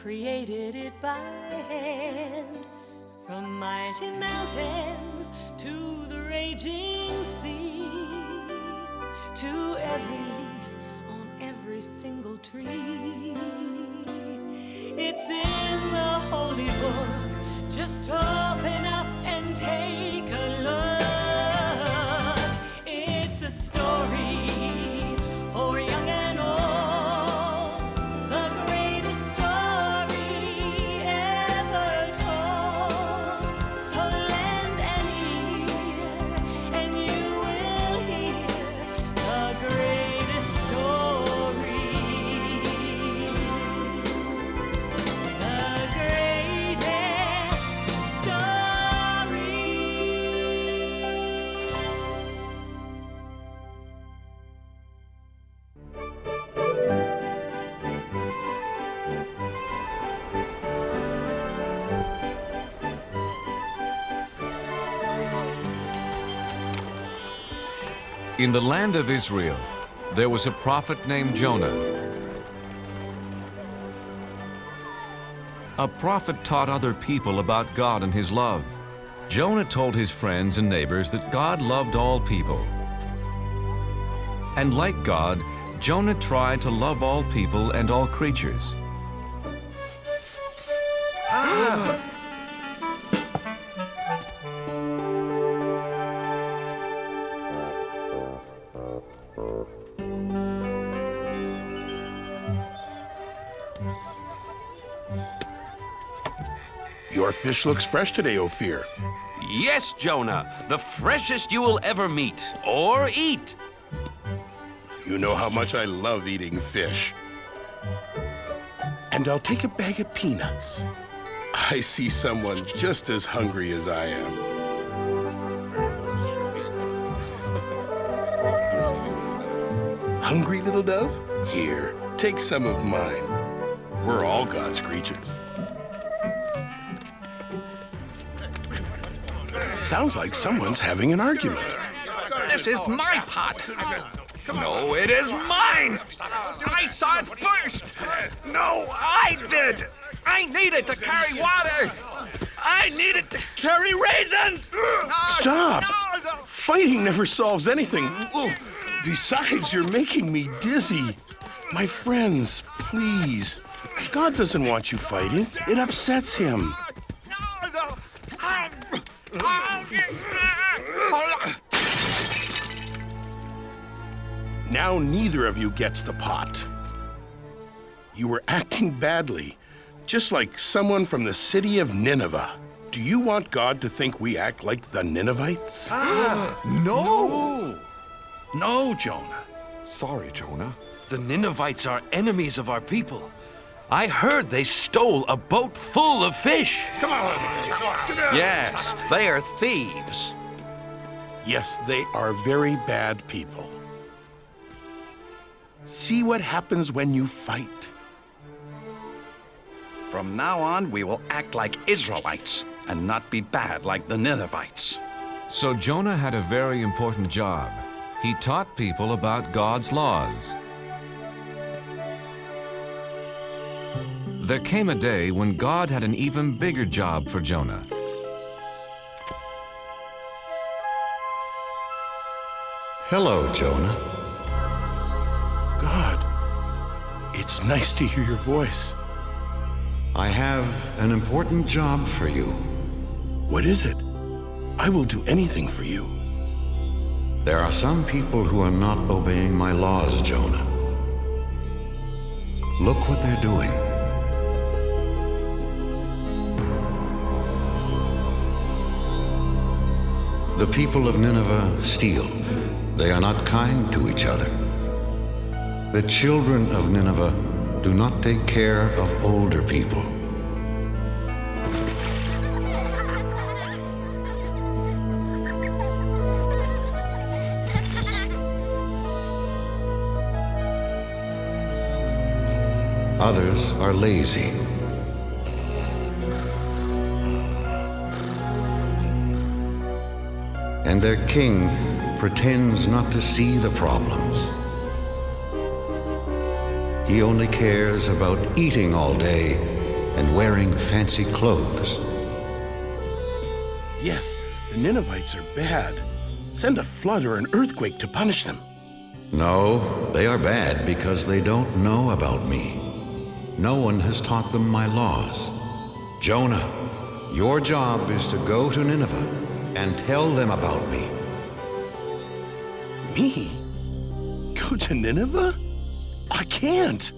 created it by hand. From mighty mountains to the raging sea, to every leaf on every single tree. It's in the holy book. Just open up and take a look. It's a story for young and old, the greatest story ever told. So lend an ear and you will hear the greatest story. The greatest story. In the land of Israel, there was a prophet named Jonah. A prophet taught other people about God and his love. Jonah told his friends and neighbors that God loved all people. And like God, Jonah tried to love all people and all creatures. Your fish looks fresh today, Ophir. Yes, Jonah, the freshest you will ever meet or eat. You know how much I love eating fish. And I'll take a bag of peanuts. I see someone just as hungry as I am. Hungry, little dove? Here, take some of mine. We're all God's creatures. Sounds like someone's having an argument. This is my pot. No, it is mine. I saw it first. No, I did. I needed to carry water. I needed to carry raisins. Stop! Fighting never solves anything. Besides, you're making me dizzy. My friends, please. God doesn't want you fighting. It upsets him. Now neither of you gets the pot. You were acting badly, just like someone from the city of Nineveh. Do you want God to think we act like the Ninevites? No. No, Jonah. Sorry, Jonah. The Ninevites are enemies of our people. I heard they stole a boat full of fish. Yes, they are thieves. Yes, they are very bad people. See what happens when you fight. From now on, we will act like Israelites and not be bad like the Ninevites. So Jonah had a very important job. He taught people about God's laws. There came a day when God had an even bigger job for Jonah. Hello, Jonah. God, it's nice to hear your voice. I have an important job for you. What is it? I will do anything for you. There are some people who are not obeying my laws, Jonah. Look what they're doing. The people of Nineveh steal. They are not kind to each other. The children of Nineveh do not take care of older people. Others are lazy. And their king pretends not to see the problems. He only cares about eating all day and wearing fancy clothes. Yes, the Ninevites are bad. Send a flood or an earthquake to punish them. No, they are bad because they don't know about me. No one has taught them my laws. Jonah, your job is to go to Nineveh and tell them about me. Me? Go to Nineveh? I can't.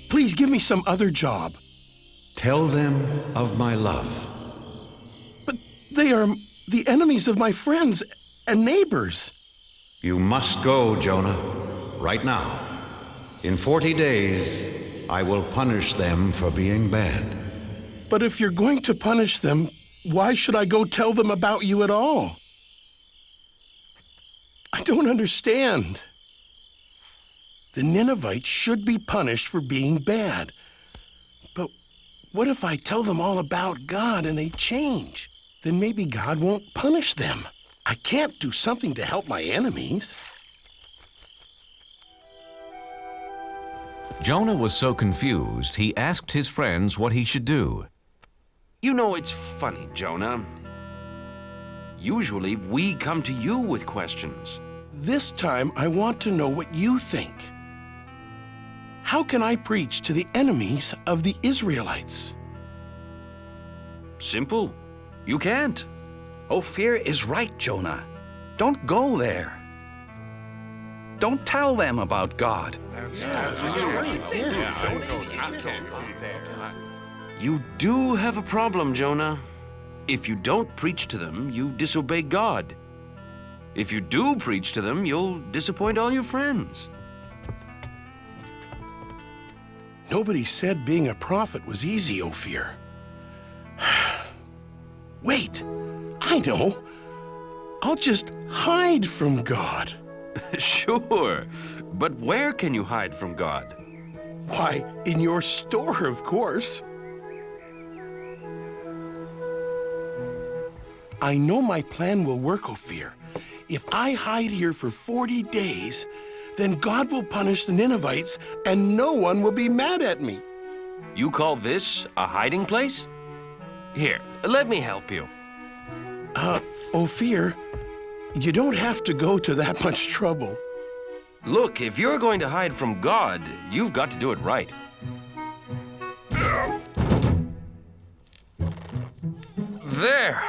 Please give me some other job. Tell them of my love. But they are the enemies of my friends and neighbors. You must go, Jonah, right now. In 40 days, I will punish them for being bad. But if you're going to punish them, why should I go tell them about you at all? I don't understand. The Ninevites should be punished for being bad. But what if I tell them all about God and they change? Then maybe God won't punish them. I can't do something to help my enemies. Jonah was so confused, he asked his friends what he should do. You know, it's funny, Jonah. Usually, we come to you with questions. This time, I want to know what you think. How can I preach to the enemies of the Israelites? Simple. You can't. Ophir is right, Jonah. Don't go there. Don't tell them about God. You do have a problem, Jonah. If you don't preach to them, you disobey God. If you do preach to them, you'll disappoint all your friends. Nobody said being a prophet was easy, Ophir. Wait, I know. I'll just hide from God. Sure, but where can you hide from God? Why, in your store, of course. I know my plan will work, Ophir. If I hide here for 40 days, then God will punish the Ninevites and no one will be mad at me. You call this a hiding place? Here, let me help you. Ophir, you don't have to go to that much trouble. Look, if you're going to hide from God, you've got to do it right. There!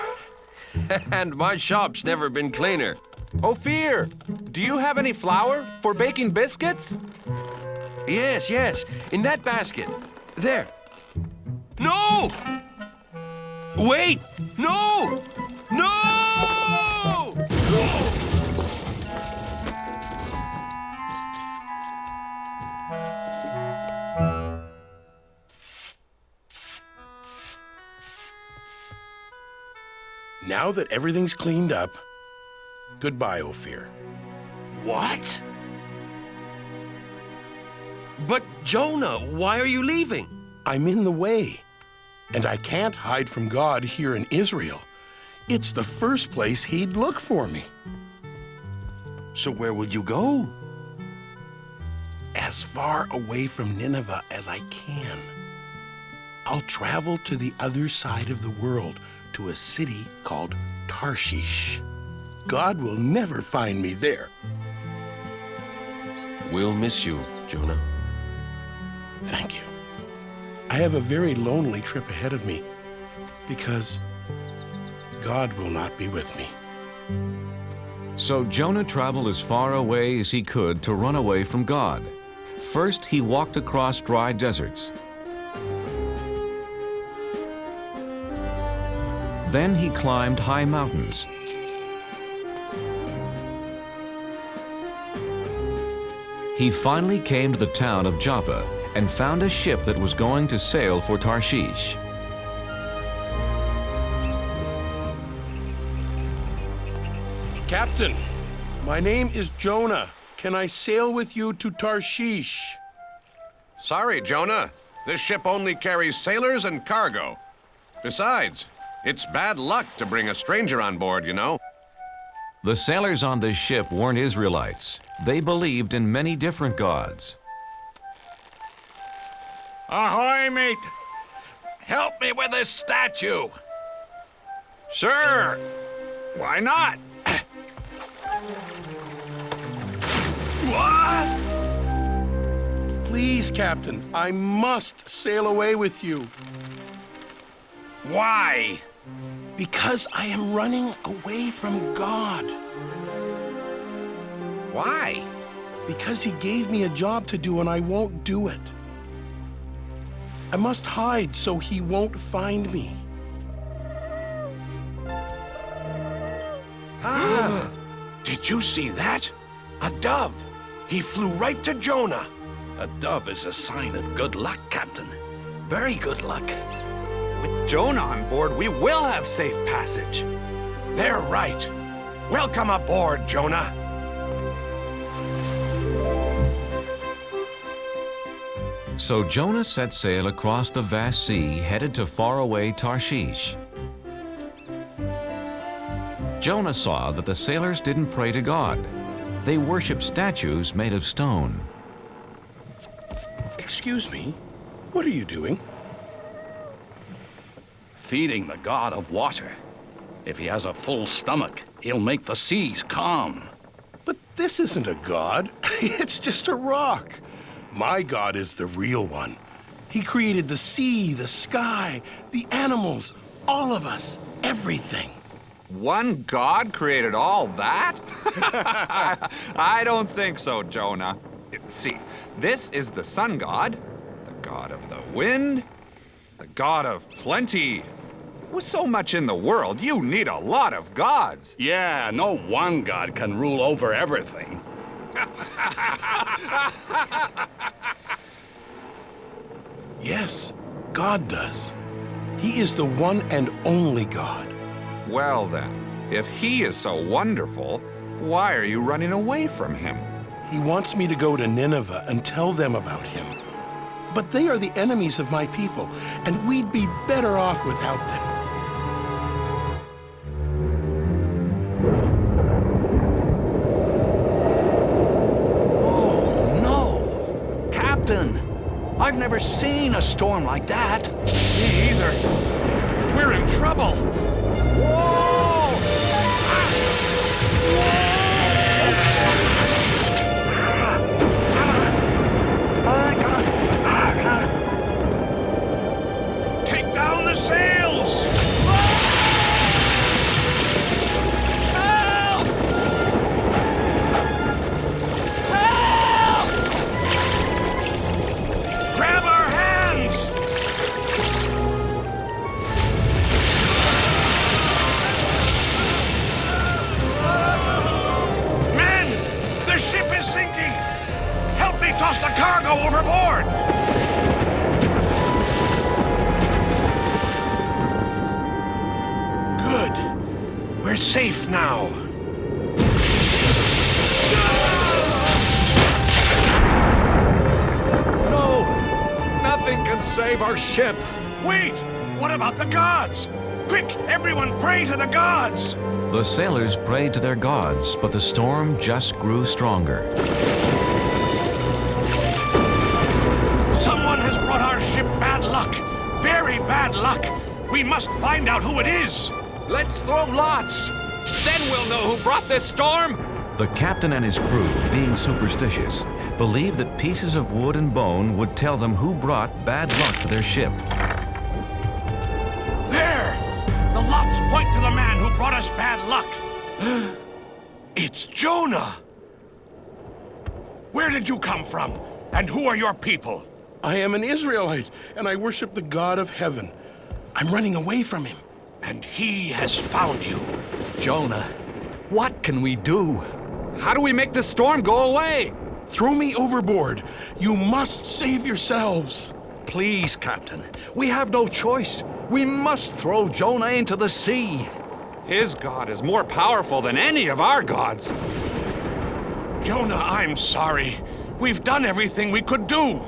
And my shop's never been cleaner. Ophir, do you have any flour for baking biscuits? Yes, yes, in that basket. There. No! Wait! No! No! Now that everything's cleaned up, goodbye, Ophir. What? But Jonah, why are you leaving? I'm in the way, and I can't hide from God here in Israel. It's the first place he'd look for me. So where will you go? As far away from Nineveh as I can. I'll travel to the other side of the world, to a city called Tarshish. God will never find me there. We'll miss you, Jonah. Thank you. I have a very lonely trip ahead of me because God will not be with me. So Jonah traveled as far away as he could to run away from God. First, he walked across dry deserts. Then he climbed high mountains. He finally came to the town of Joppa and found a ship that was going to sail for Tarshish. Captain, my name is Jonah. Can I sail with you to Tarshish? Sorry, Jonah. This ship only carries sailors and cargo. Besides, it's bad luck to bring a stranger on board, you know. The sailors on this ship weren't Israelites. They believed in many different gods. Ahoy, mate! Help me with this statue! Sure. Why not? What? Please, Captain, I must sail away with you. Why? Because I am running away from God. Why? Because he gave me a job to do and I won't do it. I must hide so he won't find me. Did you see that? A dove. He flew right to Jonah. A dove is a sign of good luck, Captain. Very good luck. With Jonah on board, we will have safe passage. They're right. Welcome aboard, Jonah. So Jonah set sail across the vast sea, headed to faraway Tarshish. Jonah saw that the sailors didn't pray to God. They worshiped statues made of stone. Excuse me, what are you doing? Feeding the god of water. If he has a full stomach, he'll make the seas calm. But this isn't a god. It's just a rock. My God is the real one. He created the sea, the sky, the animals, all of us, everything. One God created all that? I don't think so, Jonah. See, this is the sun god, the god of the wind, the god of plenty. With so much in the world, you need a lot of gods. Yeah, no one god can rule over everything. Yes, God does. He is the one and only God. Well then, if he is so wonderful, why are you running away from him? He wants me to go to Nineveh and tell them about him. But they are the enemies of my people, and we'd be better off without them. Oh, no! Captain, I've never seen a storm like that. Me either. We're in trouble. Whoa! Take down the sails! Help! Help! Grab our hands! Men! The ship is sinking! Help me toss the cargo overboard! Good. We're safe now. No! Nothing can save our ship. Wait! What about the gods? Quick, everyone pray to the gods! The sailors prayed to their gods, but the storm just grew stronger. Someone has brought our ship bad luck. Very bad luck. We must find out who it is. Let's throw lots. Then we'll know who brought this storm. The captain and his crew, being superstitious, believed that pieces of wood and bone would tell them who brought bad luck to their ship. There! The lots point to the man who brought us bad luck. It's Jonah! Where did you come from? And who are your people? I am an Israelite, and I worship the God of heaven. I'm running away from him. And he has found you. Jonah, what can we do? How do we make this storm go away? Throw me overboard. You must save yourselves. Please, Captain. We have no choice. We must throw Jonah into the sea. His God is more powerful than any of our gods. Jonah, I'm sorry. We've done everything we could do.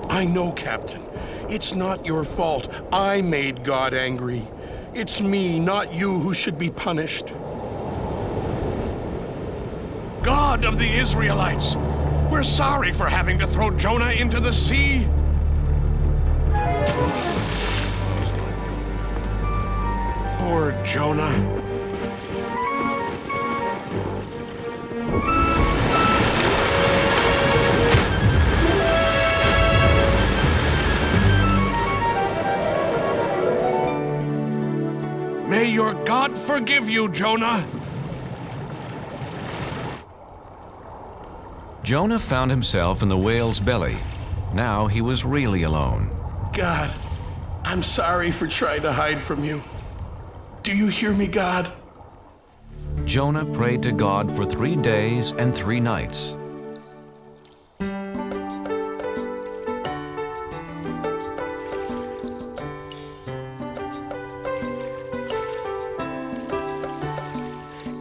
I know, Captain. It's not your fault. I made God angry. It's me, not you, who should be punished. God of the Israelites, we're sorry for having to throw Jonah into the sea. Poor Jonah. May your God forgive you, Jonah. Jonah found himself in the whale's belly. Now he was really alone. God, I'm sorry for trying to hide from you. Do you hear me, God? Jonah prayed to God for 3 days and 3 nights.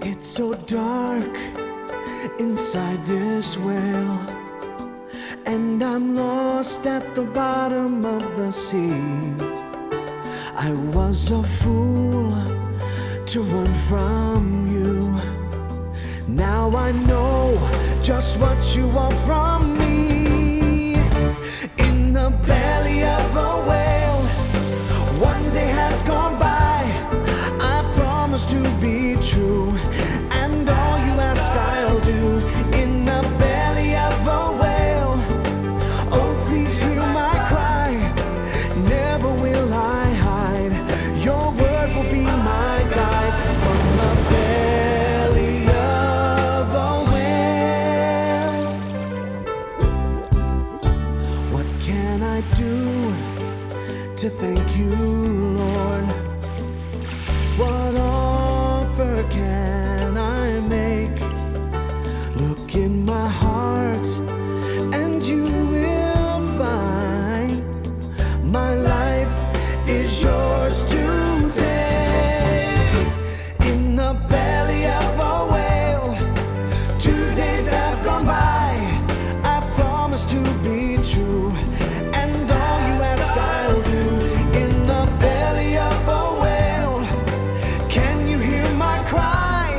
It's so dark inside this well, and I'm lost at the bottom of the sea. I was a fool to run from you. Now I know just what you want from me. In the belly of a whale, one day has gone by. I promise to be true, and all you ask I'll do. In the belly of a whale, oh please hear my cry. Never will I hide. Your word will be my guide. From the belly of a whale, what can I do to thank you, Lord? What offer can I make? Look in my heart and you will find my life is yours to take. In the belly of a whale, 2 days have gone by. I promise to be true, and all you ask I'll do. In the belly of a whale, can you hear my cry?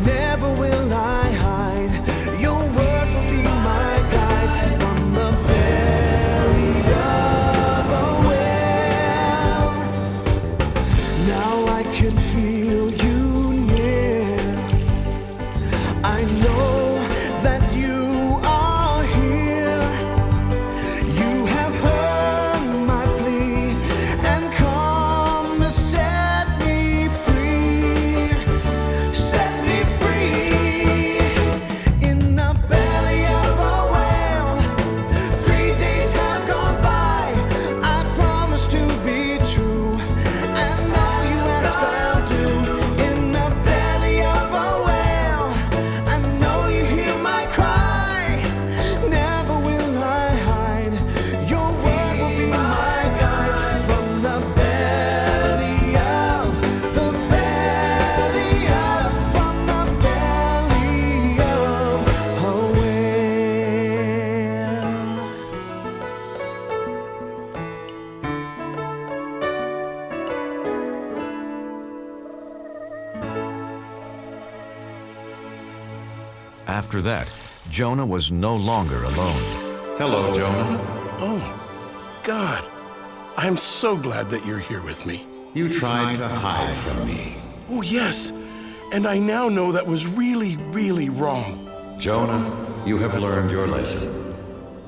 Never will I hide. Your word will be my guide. From the belly of a whale, now I can feel you near. I know that you are here. You have heard my plea and come to set me free. Set me free. In the belly of a whale, 3 days have gone by. I promise to be true, and all you ask I'll do. In the belly of a whale, I know you hear my cry. Never will I hide. Your word will be my guide. From the belly of, from the belly of a whale. After that, Jonah was no longer alone. Hello, Jonah. Oh, God, I'm so glad that you're here with me. You tried to hide from me. Oh, yes, and I now know that was really, really wrong. Jonah, you have learned your lesson.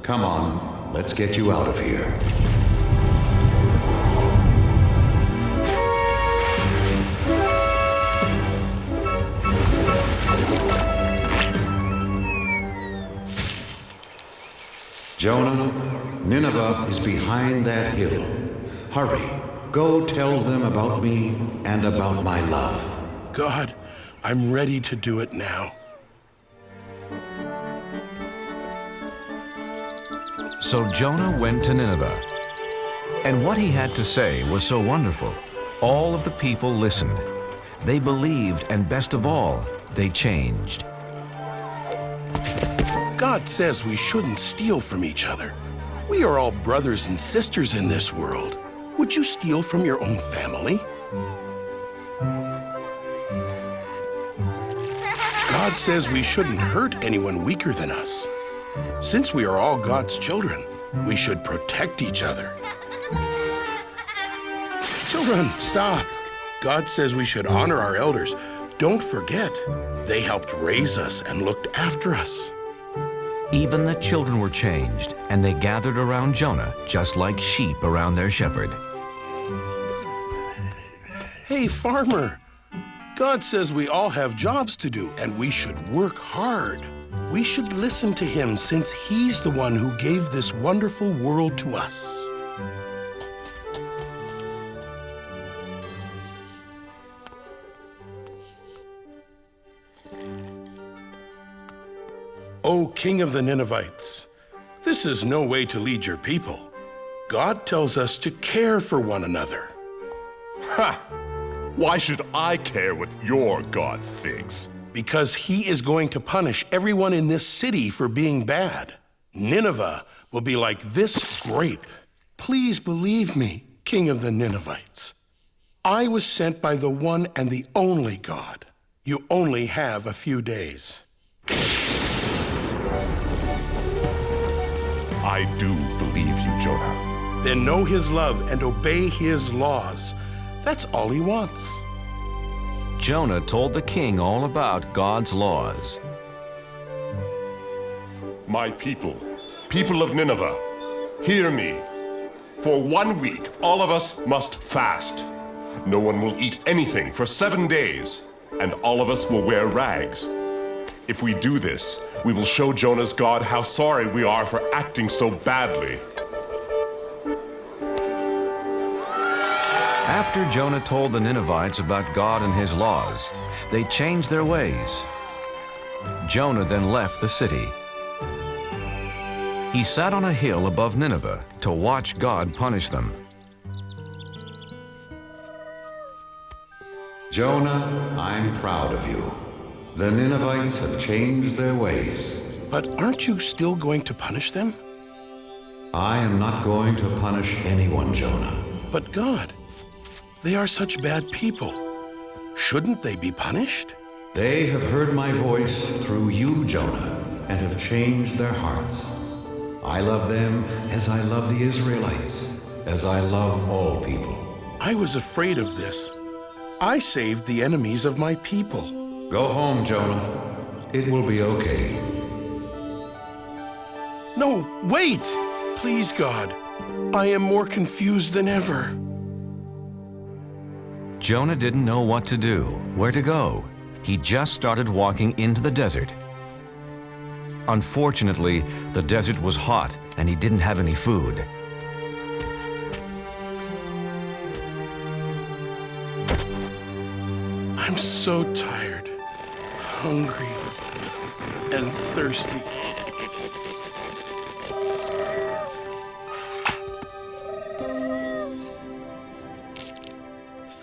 Come on, let's get you out of here. Jonah, Nineveh is behind that hill. Hurry, go tell them about me and about my love. God, I'm ready to do it now. So Jonah went to Nineveh. And what he had to say was so wonderful. All of the people listened. They believed, and best of all, they changed. God says we shouldn't steal from each other. We are all brothers and sisters in this world. Would you steal from your own family? God says we shouldn't hurt anyone weaker than us. Since we are all God's children, we should protect each other. Children, stop. God says we should honor our elders. Don't forget, they helped raise us and looked after us. Even the children were changed, and they gathered around Jonah just like sheep around their shepherd. Hey, farmer. God says we all have jobs to do, and we should work hard. We should listen to him since he's the one who gave this wonderful world to us. O King of the Ninevites, this is no way to lead your people. God tells us to care for one another. Ha! Why should I care what your God thinks? Because he is going to punish everyone in this city for being bad. Nineveh will be like this grape. Please believe me, King of the Ninevites. I was sent by the one and the only God. You only have a few days. I do believe you, Jonah. Then know his love and obey his laws. That's all he wants. Jonah told the king all about God's laws. My people, people of Nineveh, hear me. For 1 week, all of us must fast. No one will eat anything for 7 days, and all of us will wear rags. If we do this, we will show Jonah's God how sorry we are for acting so badly. After Jonah told the Ninevites about God and his laws, they changed their ways. Jonah then left the city. He sat on a hill above Nineveh to watch God punish them. Jonah, I'm proud of you. The Ninevites have changed their ways. But aren't you still going to punish them? I am not going to punish anyone, Jonah. But God, they are such bad people. Shouldn't they be punished? They have heard my voice through you, Jonah, and have changed their hearts. I love them as I love the Israelites, as I love all people. I was afraid of this. I saved the enemies of my people. Go home, Jonah. It will be okay. No, wait! Please, God. I am more confused than ever. Jonah didn't know what to do, where to go. He just started walking into the desert. Unfortunately, the desert was hot and he didn't have any food. I'm so tired, hungry, and thirsty.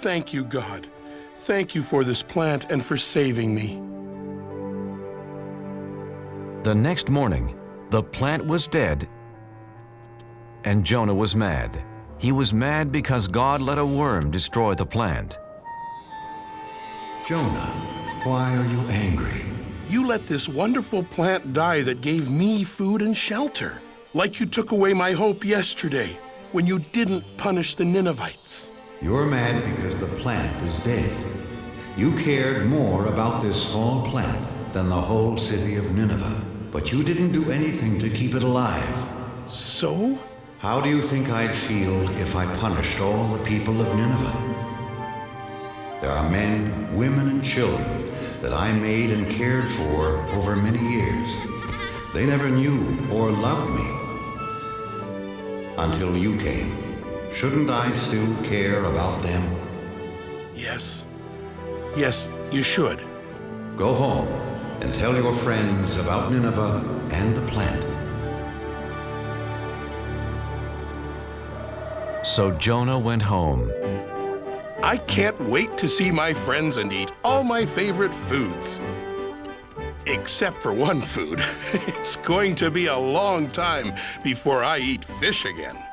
Thank you, God. Thank you for this plant and for saving me. The next morning, the plant was dead, and Jonah was mad. He was mad because God let a worm destroy the plant. Jonah, why are you angry? You let this wonderful plant die that gave me food and shelter, like you took away my hope yesterday when you didn't punish the Ninevites. You're mad because the plant is dead. You cared more about this small plant than the whole city of Nineveh, but you didn't do anything to keep it alive. So? How do you think I'd feel if I punished all the people of Nineveh? There are men, women, and children that I made and cared for over many years. They never knew or loved me until you came. Shouldn't I still care about them? Yes. Yes, you should. Go home and tell your friends about Nineveh and the plant. So Jonah went home. I can't wait to see my friends and eat all my favorite foods. Except for one food. It's going to be a long time before I eat fish again.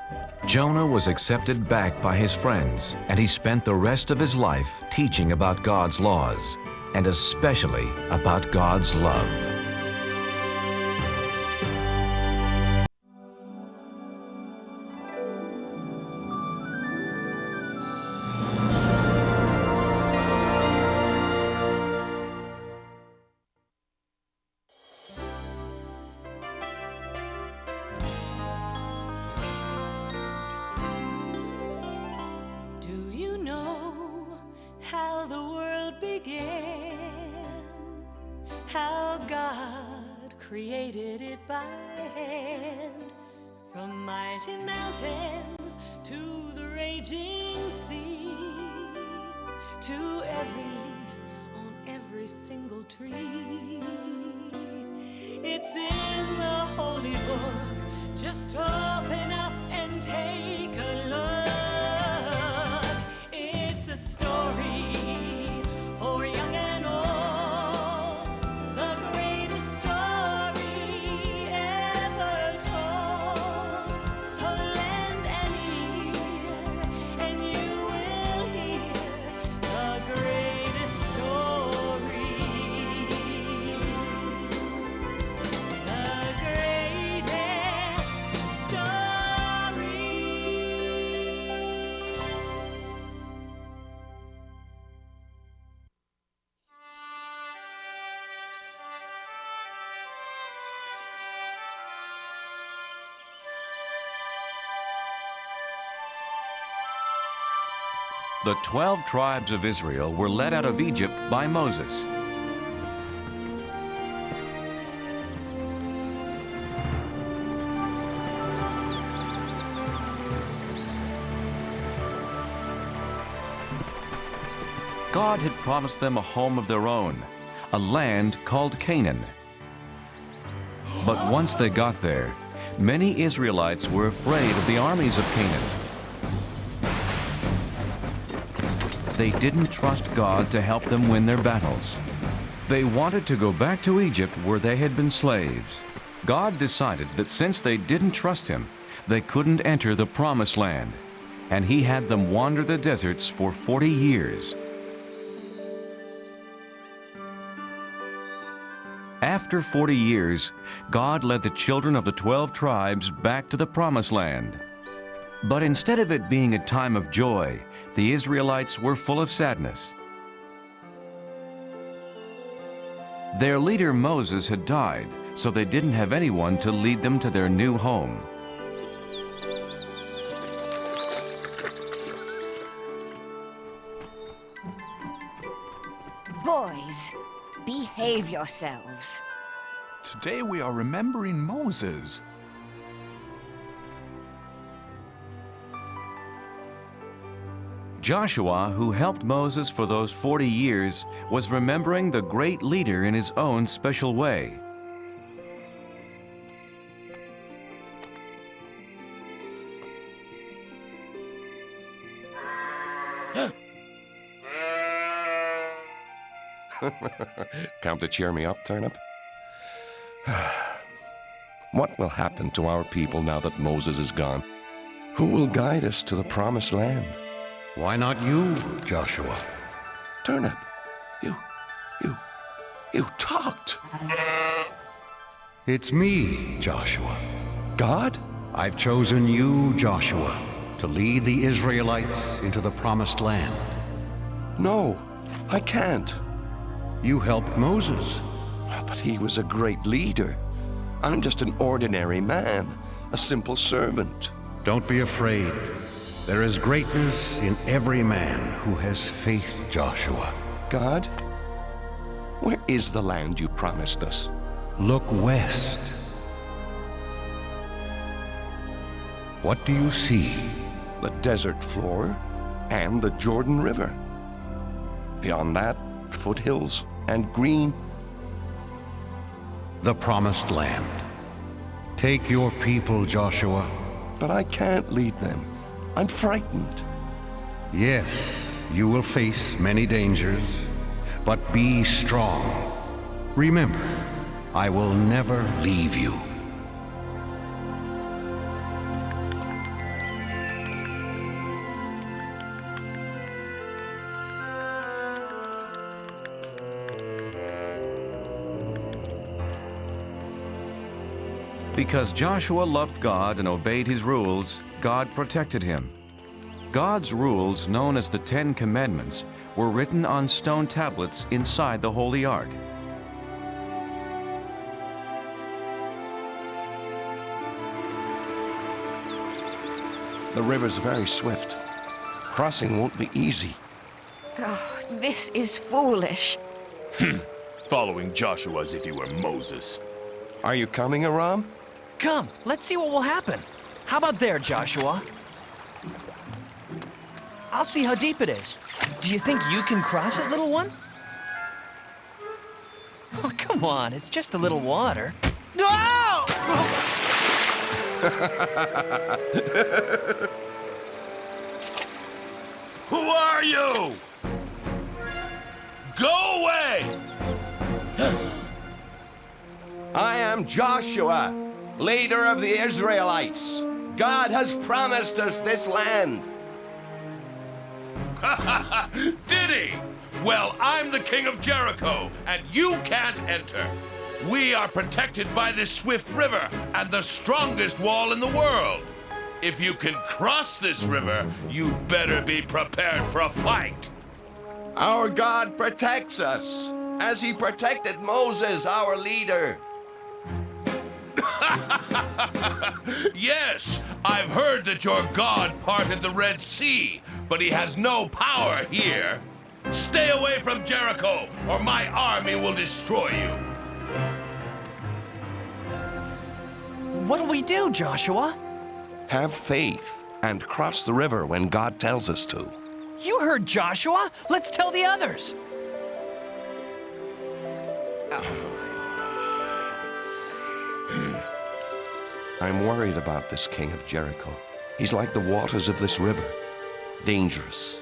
Jonah was accepted back by his friends, and he spent the rest of his life teaching about God's laws, and especially about God's love. began, how God created it by hand. From mighty mountains to the raging sea, to every leaf on every single tree. It's in the holy book. Just open up and take a look. It's a story for young and old, the greatest story ever told. So lend an ear and you will hear the greatest story. The greatest story. The 12 tribes of Israel were led out of Egypt by Moses. God had promised them a home of their own, a land called Canaan. But once they got there, many Israelites were afraid of the armies of Canaan. They didn't trust God to help them win their battles. They wanted to go back to Egypt where they had been slaves. God decided that since they didn't trust Him, they couldn't enter the Promised Land, and He had them wander the deserts for 40 years. After 40 years, God led the children of the 12 tribes back to the Promised Land. But instead of it being a time of joy, the Israelites were full of sadness. Their leader Moses had died, so they didn't have anyone to lead them to their new home. Boys, behave yourselves. Today we are remembering Moses. Joshua, who helped Moses for those 40 years, was remembering the great leader in his own special way. Come to cheer me up, Turnip? What will happen to our people now that Moses is gone? Who will guide us to the Promised Land? Why not you, Joshua? Turnip, you talked. It's me, Joshua. God? I've chosen you, Joshua, to lead the Israelites into the Promised Land. No, I can't. You helped Moses. But he was a great leader. I'm just an ordinary man, a simple servant. Don't be afraid. There is greatness in every man who has faith, Joshua. God, where is the land you promised us? Look west. What do you see? The desert floor and the Jordan River. Beyond that, foothills and green. The Promised Land. Take your people, Joshua. But I can't lead them. I'm frightened. Yes, you will face many dangers, but be strong. Remember, I will never leave you. Because Joshua loved God and obeyed His rules, God protected him. God's rules, known as the 10 Commandments, were written on stone tablets inside the Holy Ark. The river's very swift. Crossing won't be easy. Oh, this is foolish. Following Joshua as if he were Moses. Are you coming, Aram? Come, let's see what will happen. How about there, Joshua? I'll see how deep it is. Do you think you can cross it, little one? Oh, come on, it's just a little water. No! Who are you? Go away! I am Joshua, leader of the Israelites. God has promised us this land. Did he? Well, I'm the king of Jericho, and you can't enter. We are protected by this swift river and the strongest wall in the world. If you can cross this river, you better be prepared for a fight. Our God protects us, as he protected Moses, our leader. Yes, I've heard that your God parted the Red Sea, but he has no power here. Stay away from Jericho, or my army will destroy you. What'll we do, Joshua? Have faith and cross the river when God tells us to. You heard Joshua. Let's tell the others. I'm worried about this king of Jericho. He's like the waters of this river. Dangerous.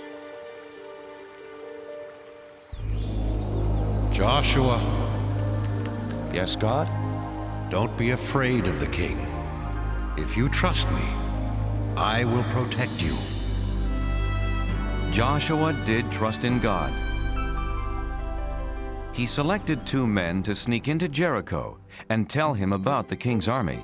Joshua, Yes, God? don't be afraid of the king. If you trust me, I will protect you. Joshua did trust in God. He selected 2 men to sneak into Jericho and tell him about the king's army.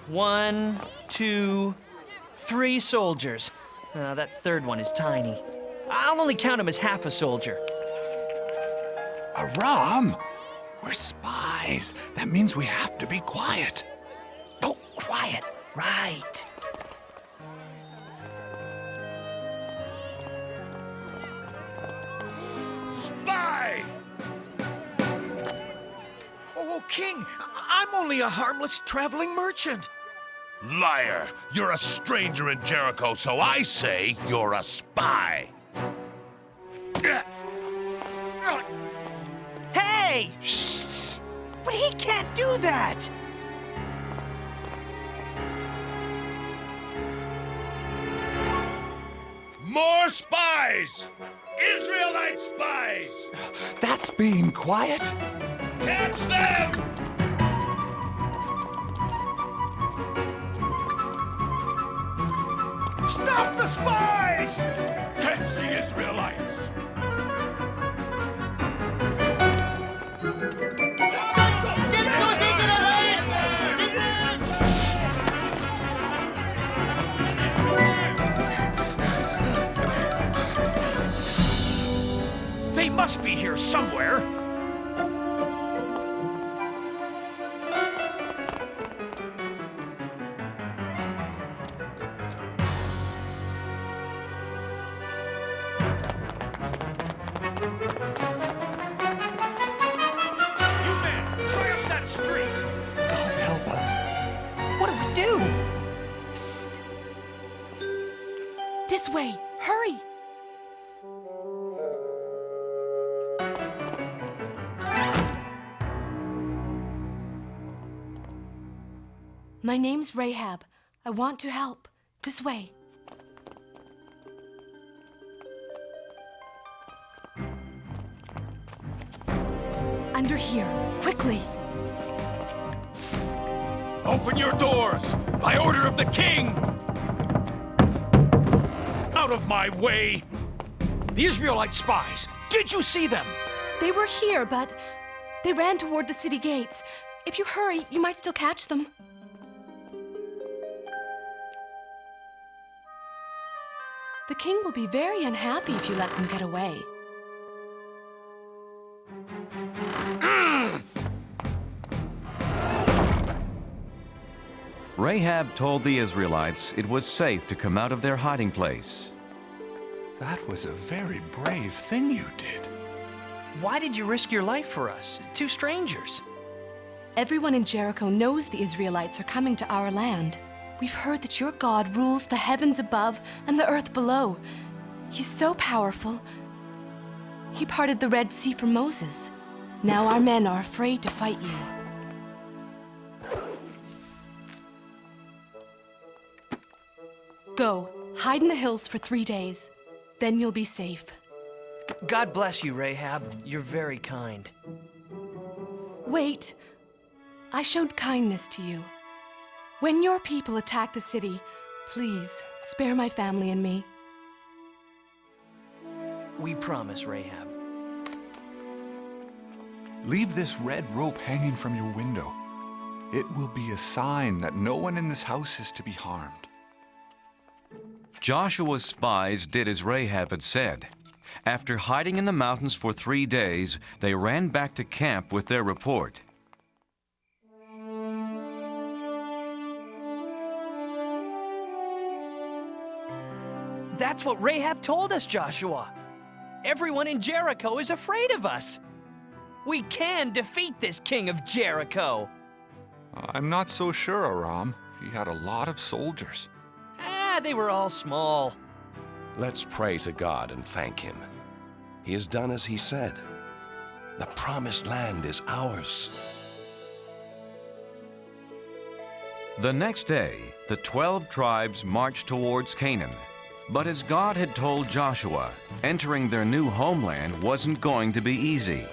One, 2, 3 soldiers. That third one is tiny. I'll only count him as half a soldier. Aram! We're spies. That means we have to be quiet. Oh, quiet. Right. Spy! Oh, King, I'm only a harmless traveling merchant. Liar! You're a stranger in Jericho, so I say you're a spy. Hey! Shh! But he can't do that! More spies! Israelite spies! That's being quiet. Catch them! Stop the spies! Catch the Israelites! They must be here somewhere. You men, try up that street! God help us. What do we do? Psst. This way. Hurry. My name's Rahab. I want to help. This way. Under here. Quickly. Open your doors! By order of the king! Out of my way! The Israelite spies. Did you see them? They were here, but they ran toward the city gates. If you hurry, you might still catch them. The king will be very unhappy if you let them get away. Rahab told the Israelites it was safe to come out of their hiding place. That was a very brave thing you did. Why did you risk your life for us? Two strangers. Everyone in Jericho knows the Israelites are coming to our land. We've heard that your God rules the heavens above and the earth below. He's so powerful. He parted the Red Sea for Moses. Now our men are afraid to fight you. Go, hide in the hills for 3 days. Then you'll be safe. God bless you, Rahab. You're very kind. Wait. I showed kindness to you. When your people attack the city, please spare my family and me. We promise, Rahab. Leave this red rope hanging from your window. It will be a sign that no one in this house is to be harmed. Joshua's spies did as Rahab had said. After hiding in the mountains for 3 days, they ran back to camp with their report. That's what Rahab told us, Joshua. Everyone in Jericho is afraid of us. We can defeat this king of Jericho. I'm not so sure, Aram. He had a lot of soldiers. They were all small. Let's pray to God and thank Him. He has done as He said. The Promised Land is ours. The next day, the 12 tribes marched towards Canaan. But as God had told Joshua, entering their new homeland wasn't going to be easy.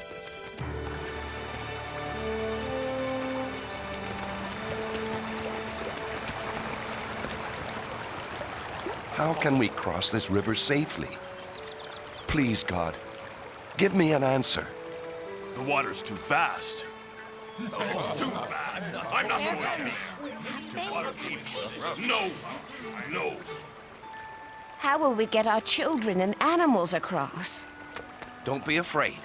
How can we cross this river safely? Please, God, give me an answer. The water's too fast. No, it's too fast. I'm not going to. No. How will we get our children and animals across? Don't be afraid.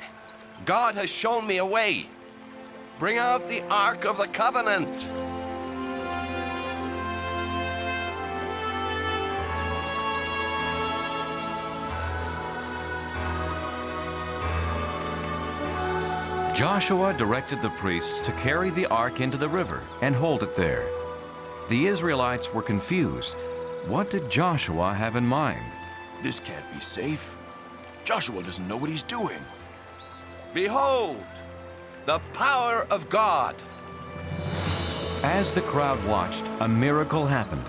God has shown me a way. Bring out the Ark of the Covenant. Joshua directed the priests to carry the ark into the river and hold it there. The Israelites were confused. What did Joshua have in mind? This can't be safe. Joshua doesn't know what he's doing. Behold, the power of God. As the crowd watched, a miracle happened.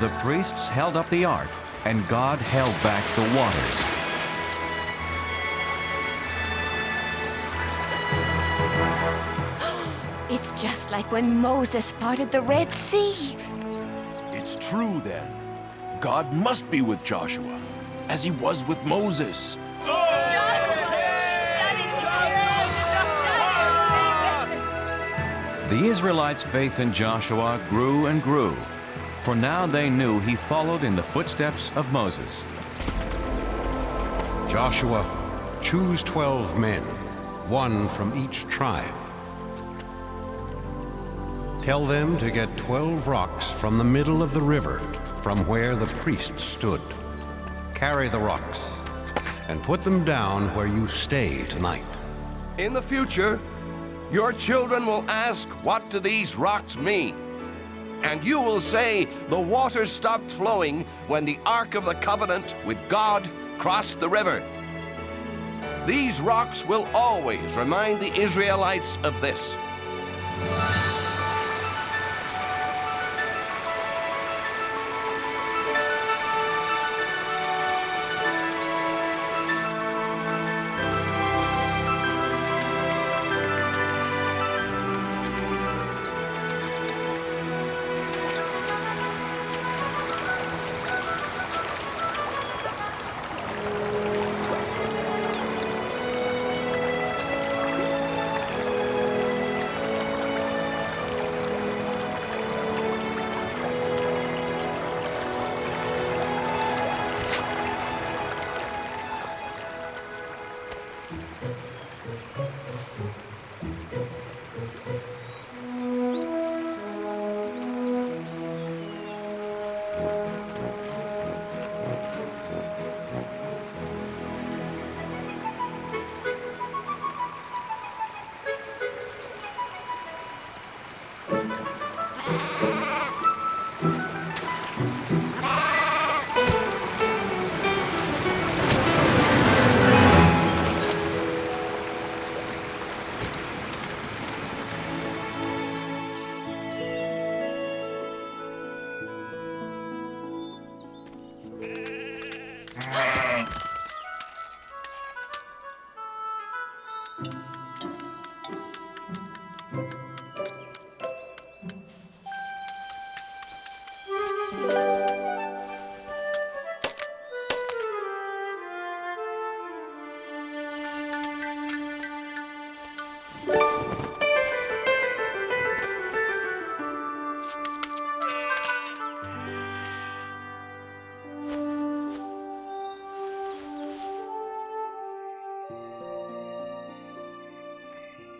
The priests held up the ark, and God held back the waters. It's just like when Moses parted the Red Sea. It's true, then. God must be with Joshua, as he was with Moses. The Israelites' faith in Joshua grew and grew, for now they knew he followed in the footsteps of Moses. Joshua, choose 12 men, one from each tribe. Tell them to get 12 rocks from the middle of the river, from where the priests stood. Carry the rocks and put them down where you stay tonight. In the future, your children will ask, what do these rocks mean? And you will say, the water stopped flowing when the Ark of the Covenant with God crossed the river. These rocks will always remind the Israelites of this.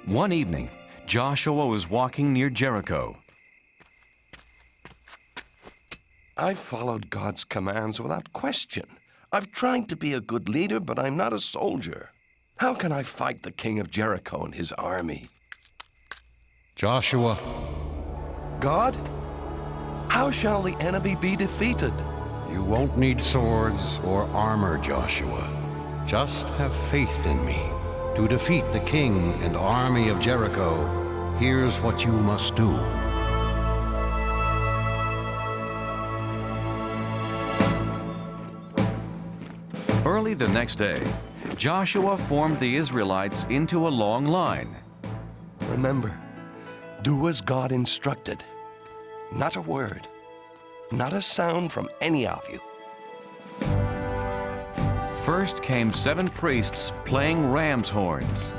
One evening, Joshua was walking near Jericho. I've followed God's commands without question. I've tried to be a good leader, but I'm not a soldier. How can I fight the king of Jericho and his army? Joshua. God? How shall the enemy be defeated? You won't need swords or armor, Joshua. Just have faith in me. To defeat the king and army of Jericho, here's what you must do. Early the next day, Joshua formed the Israelites into a long line. Remember, do as God instructed. Not a word, not a sound from any of you. First came 7 priests playing ram's horns.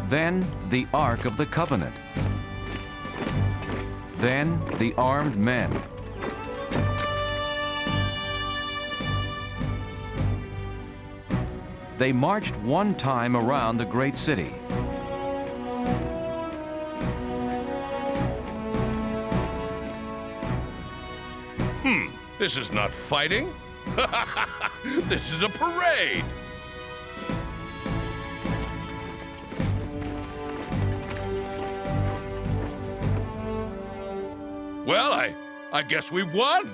Then the Ark of the Covenant. Then the armed men. They marched one time around the great city. This is not fighting. This is a parade. Well, I guess we've won.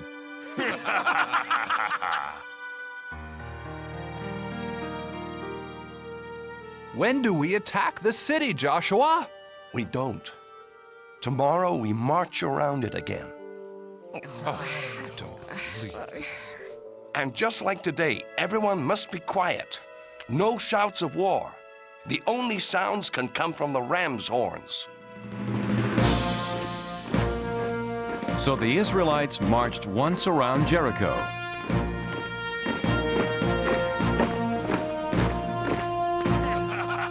When do we attack the city, Joshua? We don't. Tomorrow we march around it again. And just like today, everyone must be quiet. No shouts of war. The only sounds can come from the ram's horns. So the Israelites marched once around Jericho.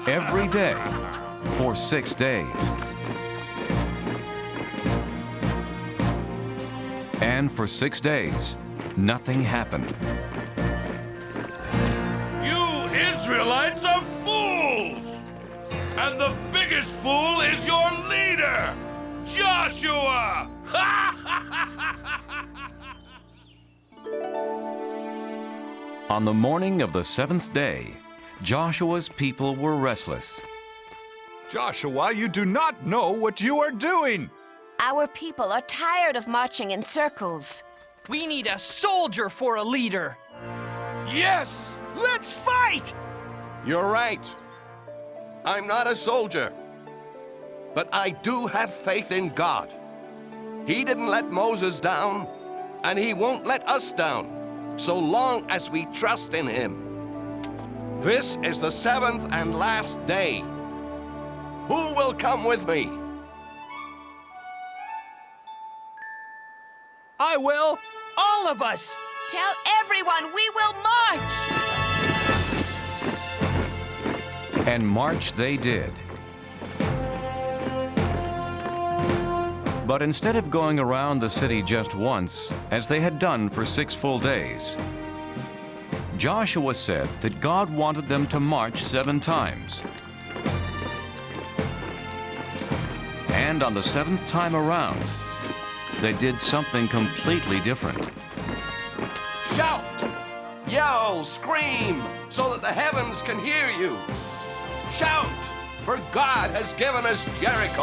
Every day for 6 days. And for 6 days, nothing happened. You Israelites are fools! And the biggest fool is your leader, Joshua! On the morning of the 7th day, Joshua's people were restless. Joshua, you do not know what you are doing! Our people are tired of marching in circles. We need a soldier for a leader. Yes! Let's fight! You're right. I'm not a soldier. But I do have faith in God. He didn't let Moses down, and he won't let us down, so long as we trust in him. This is the 7th and last day. Who will come with me? I will! All of us! Tell everyone we will march! And march they did. But instead of going around the city just once, as they had done for 6 full days, Joshua said that God wanted them to march 7 times. And on the 7th time around, they did something completely different. Shout, yell, scream, so that the heavens can hear you. Shout, for God has given us Jericho.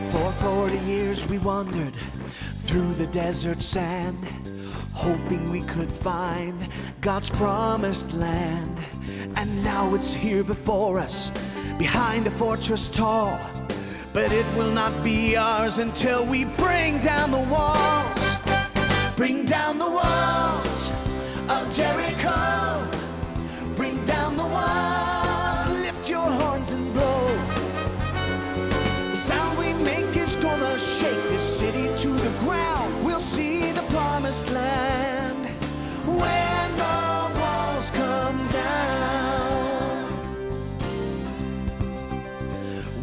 For 40 years we wandered through the desert sand, hoping we could find God's promised land. And now it's here before us, behind a fortress tall. But it will not be ours until we bring down the walls. Bring down the walls of Jericho. Bring down the walls, lift your horns and blow. The sound we make is gonna shake this city to the ground. We'll see the promised land when the walls come down.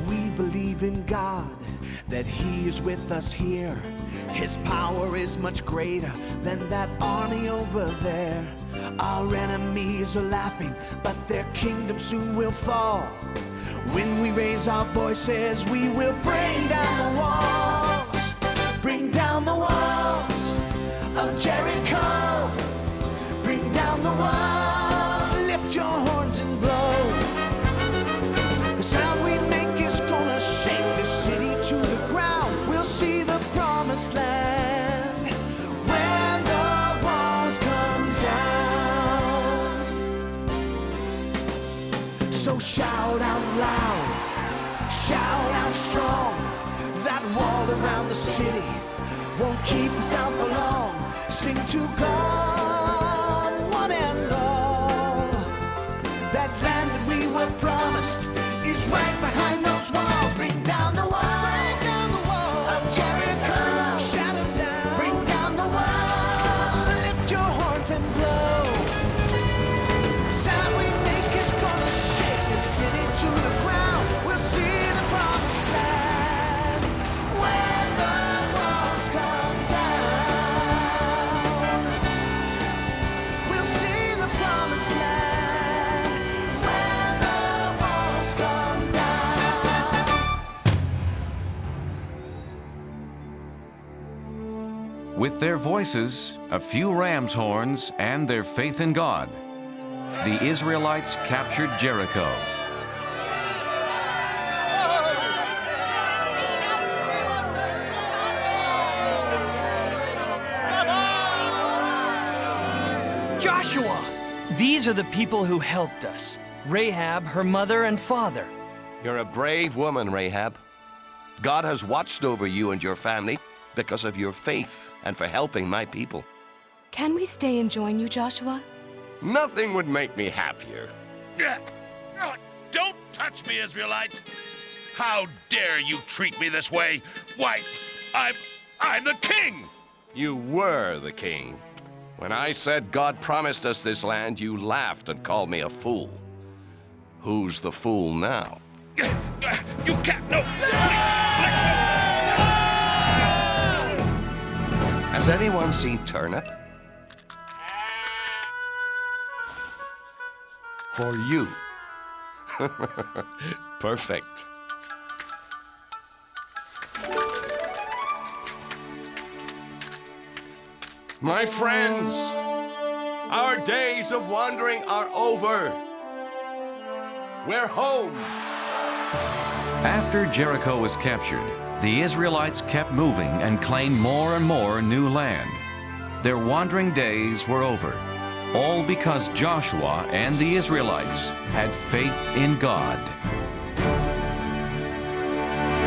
We believe in God, that He is with us here. His power is much greater than that army over there. Our enemies are laughing, but their kingdom soon will fall. When we raise our voices, we will bring down the walls. Bring down the walls of Jericho. Bring down the walls, lift your horns and blow. The sound we make is gonna shake the city to the ground. We'll see the promised land when the walls come down. So shout out loud, shout out strong. That wall around the city won't keep us out for long. Sing to God, one and all. That land that we were promised is right behind those walls. Bring down the walls of Jericho. Shout it down. Bring down the walls. Lift your horns and blow. The sound we make is gonna shake the city to the ground. We'll see the promised land when the walls come down. We'll see the promised land when the walls come down. With their voices, a few ram's horns, and their faith in God, the Israelites captured Jericho. Joshua! These are the people who helped us. Rahab, her mother and father. You're a brave woman, Rahab. God has watched over you and your family because of your faith and for helping my people. Can we stay and join you, Joshua? Nothing would make me happier. Don't touch me, Israelite! How dare you treat me this way? Why, I'm the king! You were the king. When I said God promised us this land, you laughed and called me a fool. Who's the fool now? You can't, no! Has anyone seen Turnip? For you. Perfect. My friends, our days of wandering are over. We're home. After Jericho was captured, the Israelites kept moving and claimed more and more new land. Their wandering days were over, all because Joshua and the Israelites had faith in God.